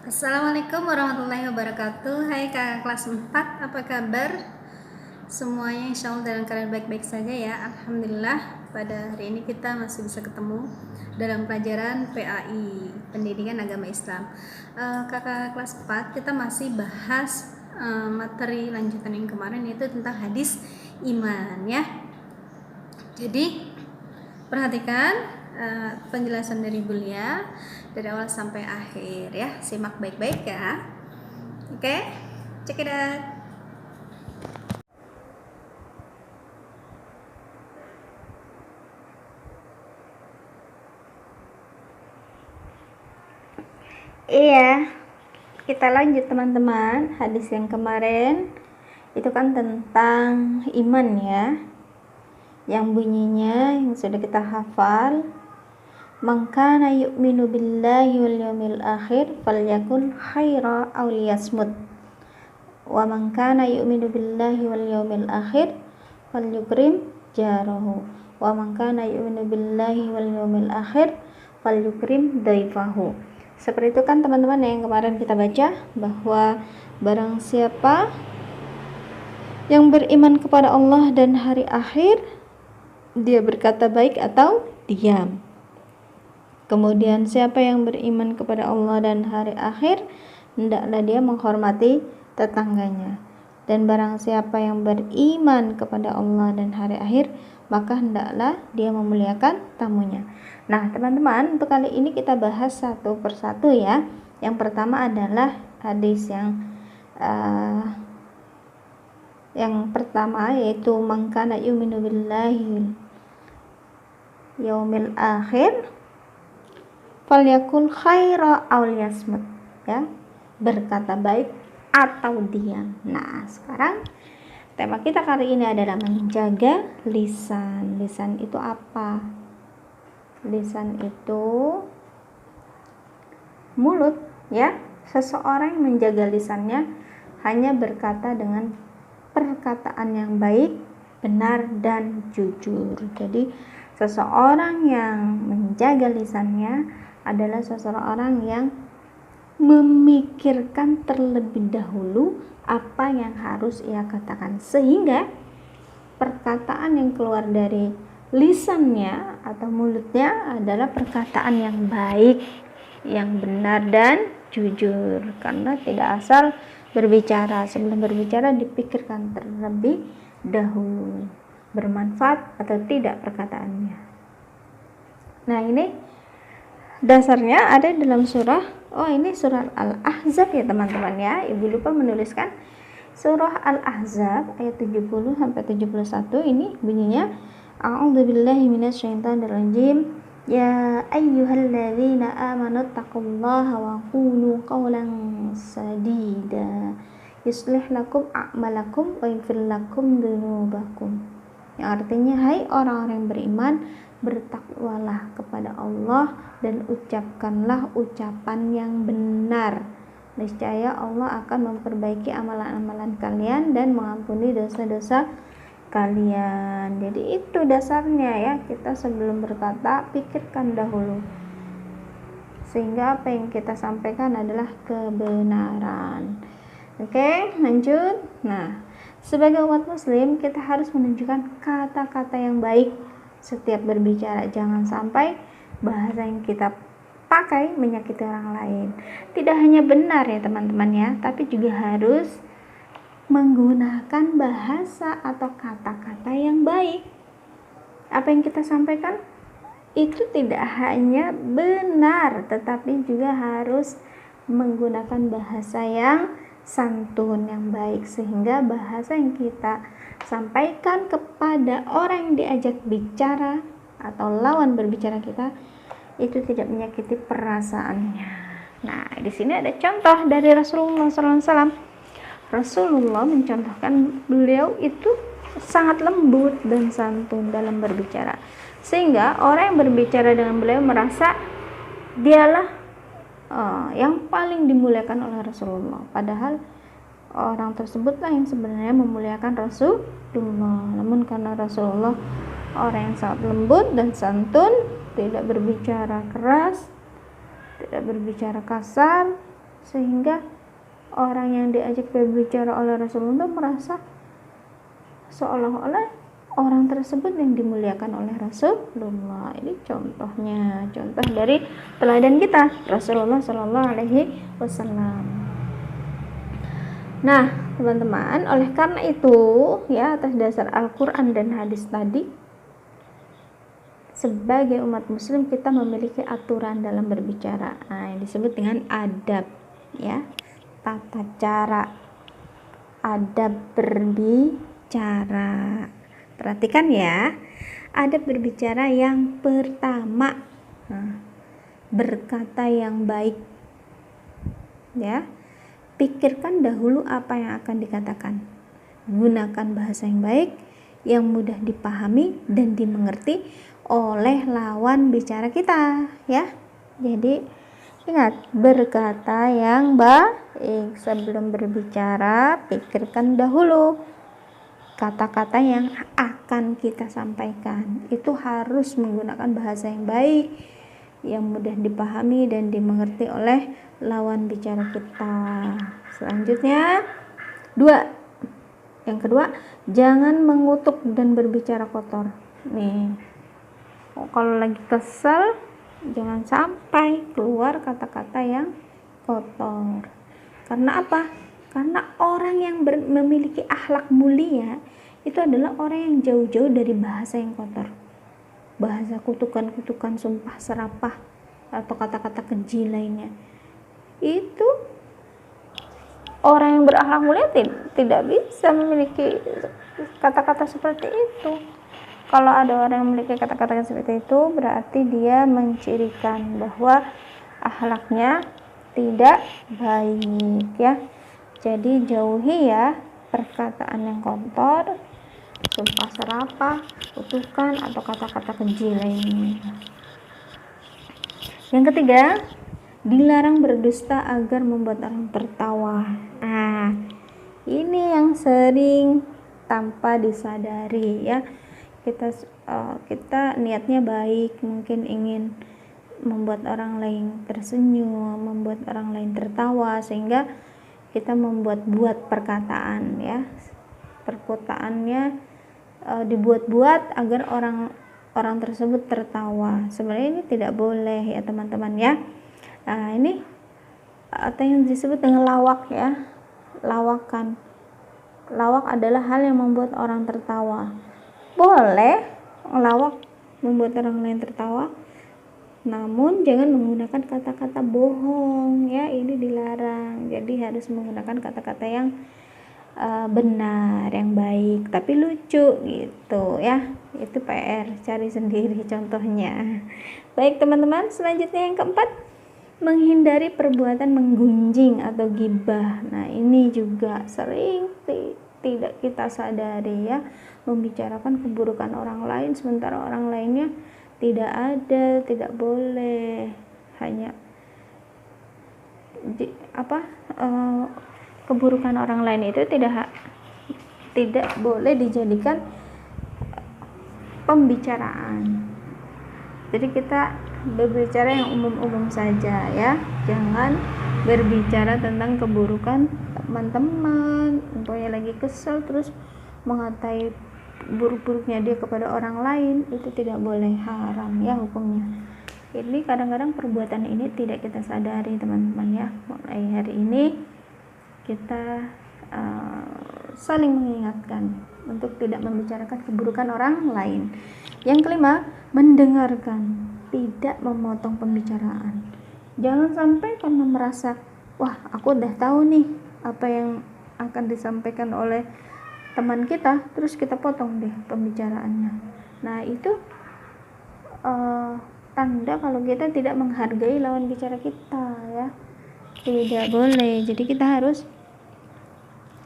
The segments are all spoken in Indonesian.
Assalamualaikum warahmatullahi wabarakatuh. Hai kakak kelas 4, apa kabar? Semuanya insya Allah dalam keadaan baik-baik saja ya. Alhamdulillah pada hari ini kita masih bisa ketemu dalam pelajaran PAI, Pendidikan Agama Islam. Kakak kelas 4 kita masih bahas materi lanjutan yang kemarin, yaitu tentang hadis iman ya. Jadi perhatikan penjelasan dari Bulia dari awal sampai akhir ya, simak baik-baik ya. Oke, check it out. Iya, kita lanjut teman-teman. Hadis yang kemarin itu kan tentang iman ya, yang bunyinya yang sudah kita hafal, man kana yu'minu billahi wal yawmil akhir falyakul khaira aw liyasmut, wa man kana yu'minu billahi wal yawmil akhir falyukrim jarahu, wa man kana yu'minu billahi wal yawmil akhir falyukrim daifahu. Seperti itu kan teman-teman yang kemarin kita baca, bahwa barang siapa yang beriman kepada Allah dan hari akhir, dia berkata baik atau diam. Kemudian siapa yang beriman kepada Allah dan hari akhir, hendaklah dia menghormati tetangganya. Dan barang siapa yang beriman kepada Allah dan hari akhir, maka hendaklah dia memuliakan tamunya. Nah teman-teman, untuk kali ini kita bahas satu persatu ya. Yang pertama adalah hadis yang pertama, yaitu man kana yu'minu billahi yaumil akhir falyakul khaira aw liyasmut, ya, berkata baik atau diam. Nah sekarang tema kita kali ini adalah menjaga lisan. Lisan itu apa? Lisan itu mulut ya. Seseorang yang menjaga lisannya hanya berkata dengan perkataan yang baik, benar, dan jujur. Jadi seseorang yang menjaga lisannya adalah seseorang yang memikirkan terlebih dahulu apa yang harus ia katakan, sehingga perkataan yang keluar dari lisannya atau mulutnya adalah perkataan yang baik, yang benar dan jujur. Karena tidak asal berbicara, sebelum berbicara dipikirkan terlebih dahulu bermanfaat atau tidak perkataannya. Nah ini dasarnya ada dalam surah, ini surah Al-Ahzab ya teman-teman ya. Ibu lupa menuliskan surah Al-Ahzab ayat 70 sampai 71. Ini bunyinya, a'udzubillahi minasyaitonirrajim, ya ayyuhalladzina amanu taqullaha wa qulu qawlan sadida yuslih lakum a'malakum wa yaghfir lakum dzunubakum. Yang artinya, hai orang-orang yang beriman, bertakwalah kepada Allah dan ucapkanlah ucapan yang benar. Niscaya Allah akan memperbaiki amalan-amalan kalian dan mengampuni dosa-dosa kalian. Jadi itu dasarnya ya, kita sebelum berkata pikirkan dahulu, sehingga apa yang kita sampaikan adalah kebenaran. Oke, lanjut. Nah, sebagai umat muslim kita harus menunjukkan kata-kata yang baik setiap berbicara. Jangan sampai bahasa yang kita pakai menyakiti orang lain. Tidak hanya benar ya teman-teman ya, tapi juga harus menggunakan bahasa atau kata-kata yang baik. Apa yang kita sampaikan itu tidak hanya benar, tetapi juga harus menggunakan bahasa yang santun, yang baik, sehingga bahasa yang kita sampaikan kepada orang yang diajak bicara atau lawan berbicara kita itu tidak menyakiti perasaannya. Nah, di sini ada contoh dari Rasulullah SAW. Rasulullah mencontohkan beliau itu sangat lembut dan santun dalam berbicara, sehingga orang yang berbicara dengan beliau merasa dialah yang paling dimuliakan oleh Rasulullah. Padahal orang tersebutlah yang sebenarnya memuliakan Rasulullah. Namun karena Rasulullah orang yang sangat lembut dan santun, tidak berbicara keras, tidak berbicara kasar, sehingga orang yang diajak berbicara oleh Rasulullah merasa seolah-olah orang tersebut yang dimuliakan oleh Rasulullah. Ini contohnya, contoh dari teladan kita Rasulullah Shallallahu Alaihi Wasallam. Nah, teman-teman, oleh karena itu ya, atas dasar Al-Quran dan hadis tadi, sebagai umat muslim kita memiliki aturan dalam berbicara. Nah, yang disebut dengan adab ya, tata cara, adab berbicara. Perhatikan ya, adab berbicara yang pertama, berkata yang baik ya. Pikirkan dahulu apa yang akan dikatakan. Gunakan bahasa yang baik, yang mudah dipahami dan dimengerti oleh lawan bicara kita ya. Jadi ingat, berkata yang baik. Sebelum berbicara, pikirkan dahulu kata-kata yang akan kita sampaikan. Itu harus menggunakan bahasa yang baik, yang mudah dipahami dan dimengerti oleh lawan bicara kita. Selanjutnya, yang kedua, jangan mengutuk dan berbicara kotor. Nih, kalau lagi kesel, jangan sampai keluar kata-kata yang kotor. Karena apa? Karena orang yang memiliki akhlak mulia itu adalah orang yang jauh-jauh dari bahasa yang kotor, bahasa kutukan-kutukan, sumpah serapah, atau kata-kata keji lainnya. Itu orang yang berakhlak mulia tidak bisa memiliki kata-kata seperti itu. Kalau ada orang yang memiliki kata-kata seperti itu, berarti dia mencirikan bahwa akhlaknya tidak baik ya. Jadi jauhi ya perkataan yang kotor, sumpah serapah, kutukan, atau kata-kata keji lainnya. Yang ketiga, dilarang berdusta agar membuat orang tertawa. Nah, ini yang sering tanpa disadari ya. Kita niatnya baik, mungkin ingin membuat orang lain tersenyum, membuat orang lain tertawa, sehingga kita membuat-buat perkataan ya. Perkataannya dibuat-buat agar orang tersebut tertawa. Sebenarnya ini tidak boleh ya teman-teman ya. Nah, ini atau yang disebut dengan lawak ya. Lawakan. Lawak adalah hal yang membuat orang tertawa. Boleh lawak membuat orang lain tertawa, namun jangan menggunakan kata-kata bohong ya, ini dilarang. Jadi harus menggunakan kata-kata yang benar, yang baik, tapi lucu gitu ya. Itu PR, cari sendiri contohnya. Baik teman-teman, selanjutnya yang keempat, menghindari perbuatan menggunjing atau gibah. Nah, ini juga sering tidak kita sadari ya, membicarakan keburukan orang lain sementara orang lainnya tidak ada. Tidak boleh. Hanya keburukan orang lain itu tidak boleh dijadikan pembicaraan. Jadi kita berbicara yang umum-umum saja ya, jangan berbicara tentang keburukan teman-teman. Umpamanya lagi kesel terus mengatai buruk-buruknya dia kepada orang lain, itu tidak boleh, haram ya hukumnya. Ini kadang-kadang perbuatan ini tidak kita sadari teman-teman ya. Mulai hari ini kita saling mengingatkan untuk tidak membicarakan keburukan orang lain. Yang kelima, mendengarkan, tidak memotong pembicaraan. Jangan sampai karena merasa, wah aku udah tahu nih apa yang akan disampaikan oleh teman kita, terus kita potong deh pembicaraannya. Nah, itu tanda kalau kita tidak menghargai lawan bicara kita ya. Tidak boleh. Jadi kita harus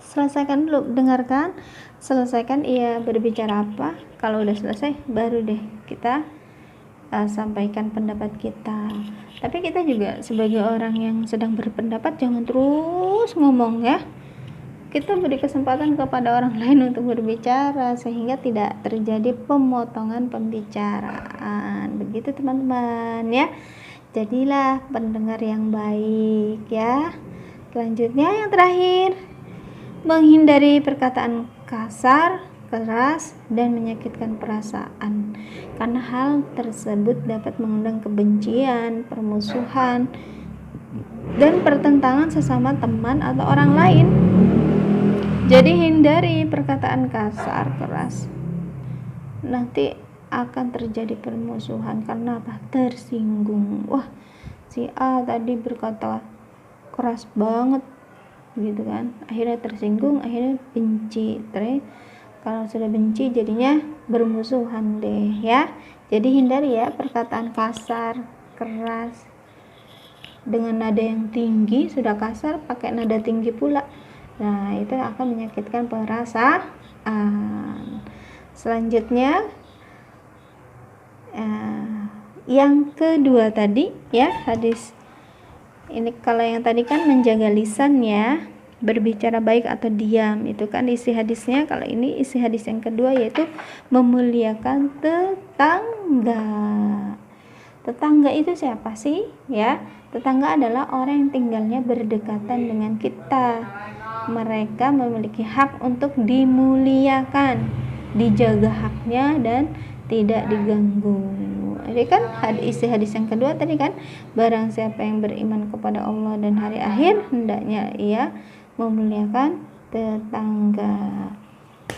selesaikan dulu, dengarkan, selesaikan ia berbicara apa. Kalau udah selesai baru deh kita sampaikan pendapat kita. Tapi kita juga sebagai orang yang sedang berpendapat jangan terus ngomong ya. Kita beri kesempatan kepada orang lain untuk berbicara sehingga tidak terjadi pemotongan pembicaraan. Begitu teman-teman ya. Jadilah pendengar yang baik ya. Selanjutnya yang terakhir, menghindari perkataan kasar, keras, dan menyakitkan perasaan, karena hal tersebut dapat mengundang kebencian, permusuhan, dan pertentangan sesama teman atau orang lain. Jadi hindari perkataan kasar, keras. Nanti akan terjadi permusuhan karena apa? Tersinggung. Wah, si A tadi berkata keras banget gitu kan, akhirnya tersinggung, akhirnya benci. Terus kalau sudah benci jadinya bermusuhan deh ya. Jadi hindari ya perkataan kasar, keras dengan nada yang tinggi. Sudah kasar pakai nada tinggi pula, nah itu akan menyakitkan perasaan. Selanjutnya yang kedua tadi ya, hadis ini kalau yang tadi kan menjaga lisannya, berbicara baik atau diam, itu kan isi hadisnya. Kalau ini isi hadis yang kedua yaitu memuliakan tetangga. Tetangga itu siapa sih ya? Tetangga adalah orang yang tinggalnya berdekatan dengan kita. Mereka memiliki hak untuk dimuliakan, dijaga haknya dan tidak diganggu. Jadi kan isi hadis yang kedua tadi kan, barang siapa yang beriman kepada Allah dan hari akhir, hendaknya ia memuliakan tetangga.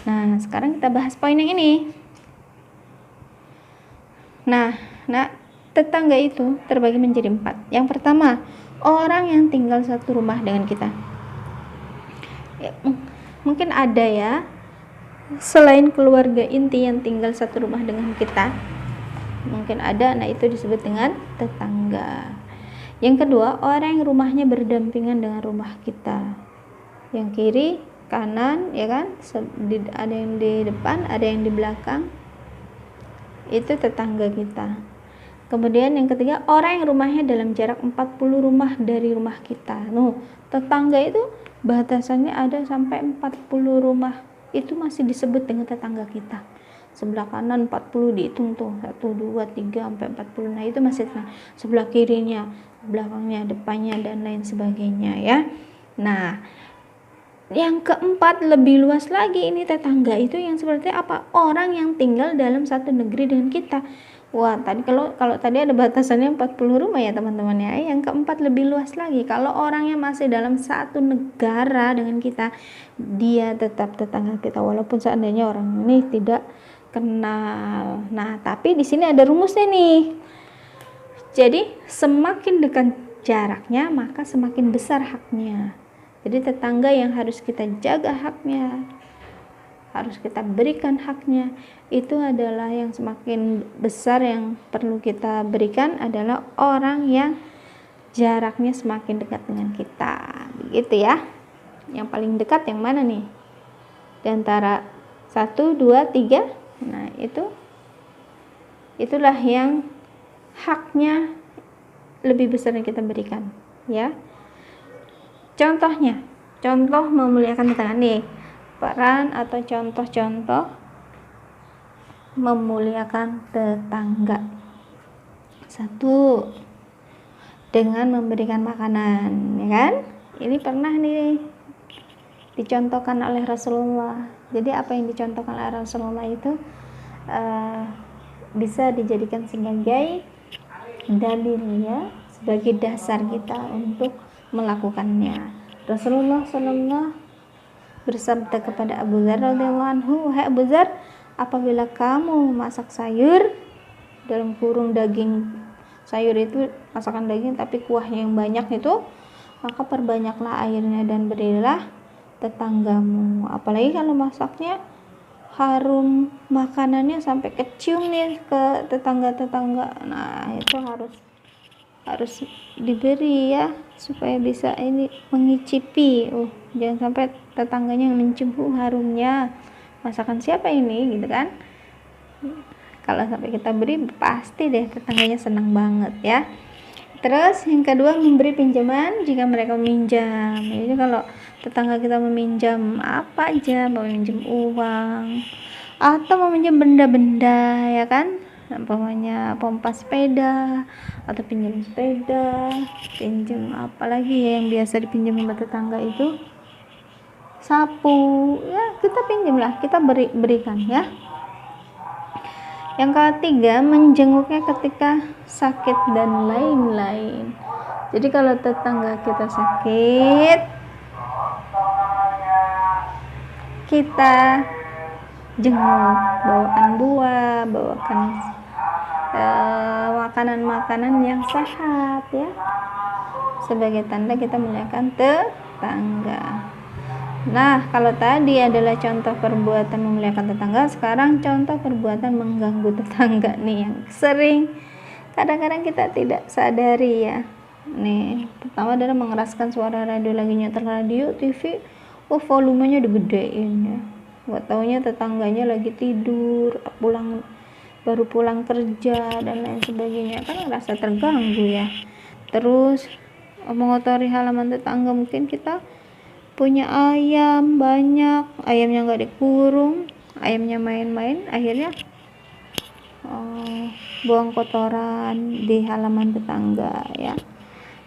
Nah, sekarang kita bahas poin yang ini. Nah, tetangga itu terbagi menjadi 4. Yang pertama, orang yang tinggal satu rumah dengan kita. Ya, mungkin ada ya, selain keluarga inti yang tinggal satu rumah dengan kita, mungkin ada. Nah, itu disebut dengan tetangga. Yang kedua, orang yang rumahnya berdampingan dengan rumah kita, yang kiri kanan ya kan, ada yang di depan, ada yang di belakang, itu tetangga kita. Kemudian yang ketiga, orang yang rumahnya dalam jarak 40 rumah dari rumah kita. Tetangga itu batasannya ada sampai 40 rumah, itu masih disebut dengan tetangga kita. Sebelah kanan 40 dihitung tuh, 1, 2, 3 sampai 40. Nah, itu masih sebelah kirinya, belakangnya, depannya dan lain sebagainya ya. Nah, yang keempat lebih luas lagi, ini tetangga itu yang seperti apa? Orang yang tinggal dalam satu negeri dengan kita. Wah, tadi kalau tadi ada batasannya 40 rumah ya teman-teman ya. Yang keempat lebih luas lagi. Kalau orangnya masih dalam satu negara dengan kita, dia tetap tetangga kita walaupun seandainya orang ini tidak kenal. Nah, tapi di sini ada rumusnya nih. Jadi semakin dekat jaraknya maka semakin besar haknya. Jadi tetangga yang harus kita jaga haknya, harus kita berikan haknya, itu adalah yang semakin besar. Yang perlu kita berikan adalah orang yang jaraknya semakin dekat dengan kita, begitu ya. Yang paling dekat yang mana nih? Di antara 1, 2, 3. Nah, itulah yang haknya lebih besar yang kita berikan ya. Contoh memuliakan tetangga nih, peran atau contoh-contoh memuliakan tetangga. 1, dengan memberikan makanan, ya kan? Ini pernah nih dicontohkan oleh Rasulullah. Jadi apa yang dicontohkan oleh Rasulullah itu bisa dijadikan sebagai dalil ya, sebagai dasar kita untuk melakukannya. Rasulullah SAW bersabda kepada Abu Dzar radhiyallahu anhu, "Wahai Abu Dzar, apabila kamu masak sayur dalam kurung daging, sayur itu masakan daging tapi kuahnya yang banyak itu, maka perbanyaklah airnya dan berilah tetanggamu." Apalagi kalau masaknya harum, makanannya sampai kecium nih ke tetangga-tetangga. Nah, itu harus diberi ya, supaya bisa ini mengicipi. Jangan sampai tetangganya mencium harumnya masakan siapa ini gitu kan. Kalau sampai kita beri, pasti deh tetangganya senang banget ya. Terus yang kedua, memberi pinjaman jika mereka meminjam. Jadi kalau tetangga kita meminjam apa aja, mau meminjam uang atau meminjam benda-benda ya kan, umpamanya pompa sepeda atau pinjam sepeda, pinjam apa lagi ya yang biasa dipinjam sama tetangga itu, sapu ya, kita pinjam lah, kita berikan ya. Yang ketiga, menjenguknya ketika sakit dan lain-lain. Jadi kalau tetangga kita sakit, kita jenguk, bawakan buah, bawakan makanan-makanan yang sehat ya, sebagai tanda kita memuliakan tetangga. Nah, kalau tadi adalah contoh perbuatan memuliakan tetangga, sekarang contoh perbuatan mengganggu tetangga nih yang sering kadang-kadang kita tidak sadari ya. Nih, pertama adalah mengeraskan suara radio, lagi nyetel radio, TV, volumenya digedein ya. Gak taunya tetangganya lagi tidur, baru pulang kerja dan lain sebagainya, kan ngerasa terganggu ya. Terus mengotori halaman tetangga, mungkin kita punya ayam banyak, ayamnya nggak dikurung, ayamnya main-main, akhirnya buang kotoran di halaman tetangga ya.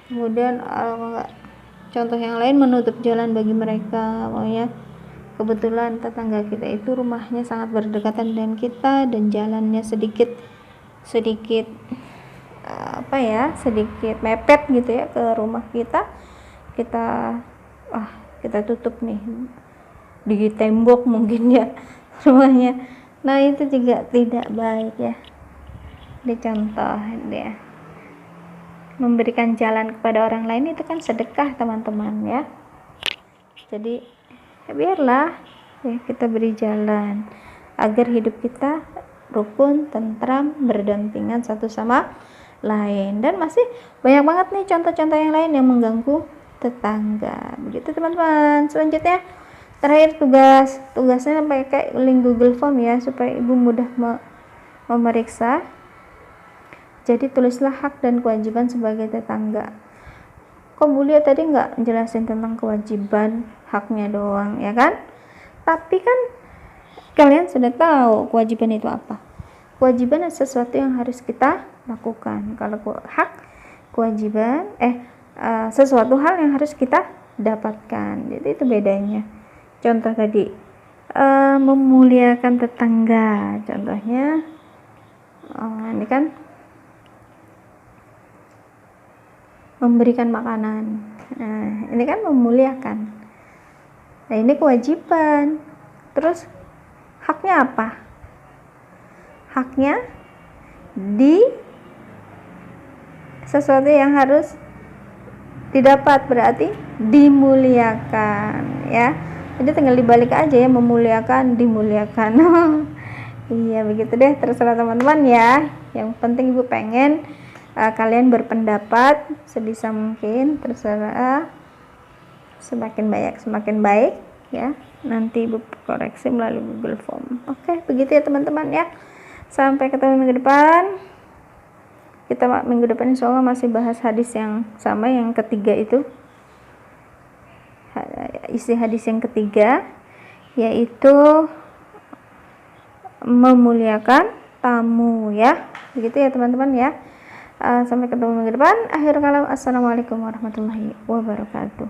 Kemudian contoh yang lain, menutup jalan bagi mereka. Pokoknya kebetulan tetangga kita itu rumahnya sangat berdekatan dengan kita dan jalannya sedikit sedikit mepet gitu ya ke rumah kita tutup nih di tembok mungkin ya rumahnya. Nah, itu juga tidak baik ya. Dicontoh ya, memberikan jalan kepada orang lain itu kan sedekah teman-teman ya. Jadi biarlah ya kita beri jalan agar hidup kita rukun, tentram, berdampingan satu sama lain. Dan masih banyak banget nih contoh-contoh yang lain yang mengganggu tetangga. Begitu teman-teman. Selanjutnya terakhir tugasnya pakai link Google Form ya, supaya ibu mudah memeriksa. Jadi tulislah hak dan kewajiban sebagai tetangga. Kok Bu Lia tadi nggak jelasin tentang kewajiban, haknya doang ya kan? Tapi kan kalian sudah tahu kewajiban itu apa. Kewajiban adalah sesuatu yang harus kita lakukan. Kalau hak, kewajiban sesuatu hal yang harus kita dapatkan. Jadi itu bedanya. Contoh tadi memuliakan tetangga, contohnya ini kan memberikan makanan. Nah, ini kan memuliakan. Nah, ini kewajiban. Terus haknya apa? Haknya di sesuatu yang harus didapat, berarti dimuliakan ya. Jadi tinggal dibalik aja ya, memuliakan, dimuliakan. Iya, begitu deh, terserah teman-teman ya. Yang penting ibu pengen kalian berpendapat sebisa mungkin, terserah, semakin banyak semakin baik ya. Nanti ibu koreksi melalui Google Form. Oke, begitu ya teman-teman ya. Sampai ketemu minggu depan. Kita minggu depan insya Allah masih bahas hadis yang sama, yang ketiga itu, isi hadis yang ketiga, yaitu memuliakan tamu ya. Begitu ya teman-teman ya. Sampai ketemu minggu depan. Akhir kalam, assalamualaikum warahmatullahi wabarakatuh.